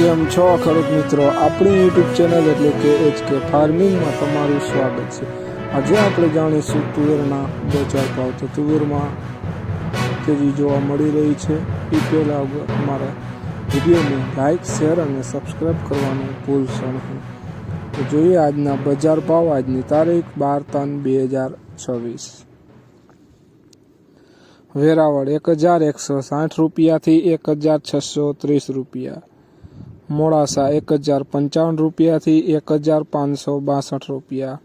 કેમ છો ખેડૂત મિત્રો, આપણી યુટ્યુબ ચેનલ એટલે કે HK ફાર્મિંગમાં તમારું સ્વાગત છે। આજે આપણે જાણીશું તુવેરના બજાર ભાવ। તો તુવેરમાં તેજી જોવા મળી રહી છે। એ પહેલાં અમારા વિડીયોને લાઇક, શેર અને સબસ્ક્રાઈબ કરવાનું ભૂલશો નહીં। તો જોઈએ આજના બજાર ભાવ। આજની તારીખ 12/3/2026। વેરાવળ 1160 રૂપિયાથી 1630 રૂપિયા। મોડાસા 1055 રૂપિયાથી 1562 રૂપિયા।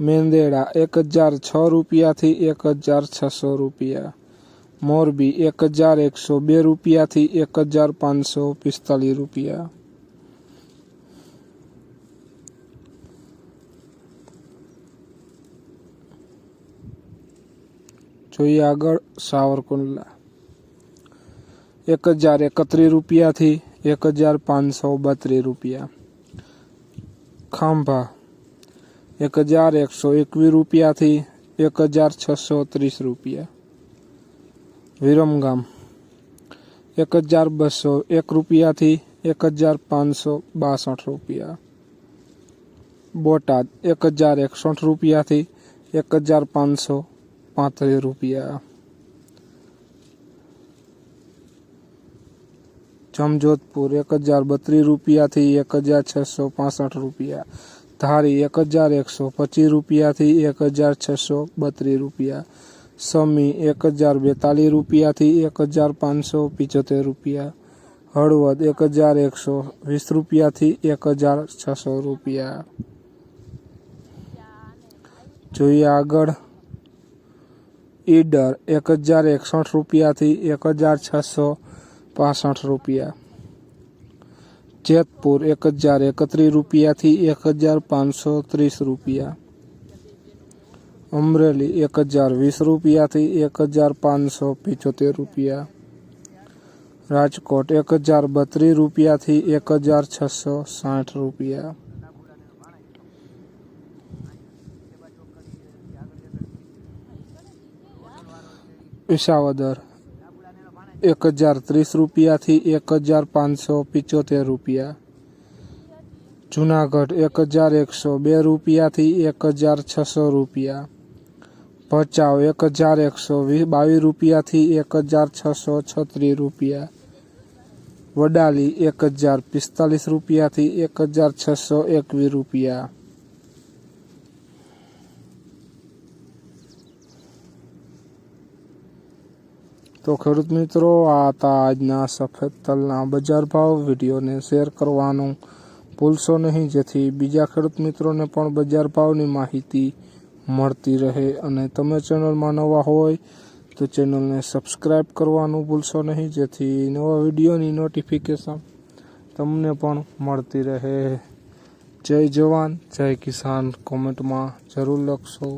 મેંદેડા 1006 રૂપિયાથી 1600 રૂપિયા। મોરબી 1102 રૂપિયાથી 1545 રૂપિયા। જોઈએ આગળ સાવરકુંડલા 1031 રૂપિયાથી 1532 રૂપિયા। ખાંભા 1121 રૂપિયાથી 1630 રૂપિયા। વિરમગામ 1201 રૂપિયાથી 1562 રૂપિયા। બોટાદ 1061 રૂપિયાથી 1535 રૂપિયા। જમજોધપુર 1032 રૂપિયાથી 1665 રૂપિયા। ધારી 1125 રૂપિયાથી 1632 રૂપિયા। સમી 1042 રૂપિયાથી 1575 રૂપિયા। હળવદ 1120 રૂપિયાથી 1600 રૂપિયા। જોઈએ આગળ ઈડર 1061 રૂપિયાથી 1665 રૂપિયા। જેતપુર 1031 રૂપિયાથી 1530 રૂપિયા। અમરેલી 1020 રૂપિયાથી 1575 રૂપિયા। રાજકોટ 1032 રૂપિયાથી 1660 રૂપિયા। વિસાવદર 1030 રૂપિયાથી 1575 રૂપિયા। જુનાગઢ 1102 રૂપિયાથી 1600 રૂપિયા। ભચાઉ 1122 રૂપિયાથી 1636 રૂપિયા। વડાલી 1045 રૂપિયાથી 1621 રૂપિયા। તો ખેડૂત મિત્રો, આ હતા આજના સફેદ તલના બજાર ભાવ। વિડીયોને શેર કરવાનું ભૂલશો નહીં, જેથી બીજા ખેડૂત મિત્રોને પણ બજાર ભાવની માહિતી મળતી રહે। અને તમે ચેનલમાં નવા હોય તો ચેનલને સબસ્ક્રાઈબ કરવાનું ભૂલશો નહીં, જેથી નવા વિડીયોની નોટિફિકેશન તમને પણ મળતી રહે। જય જવાન, જય કિસાન કોમેન્ટમાં જરૂર લખશો।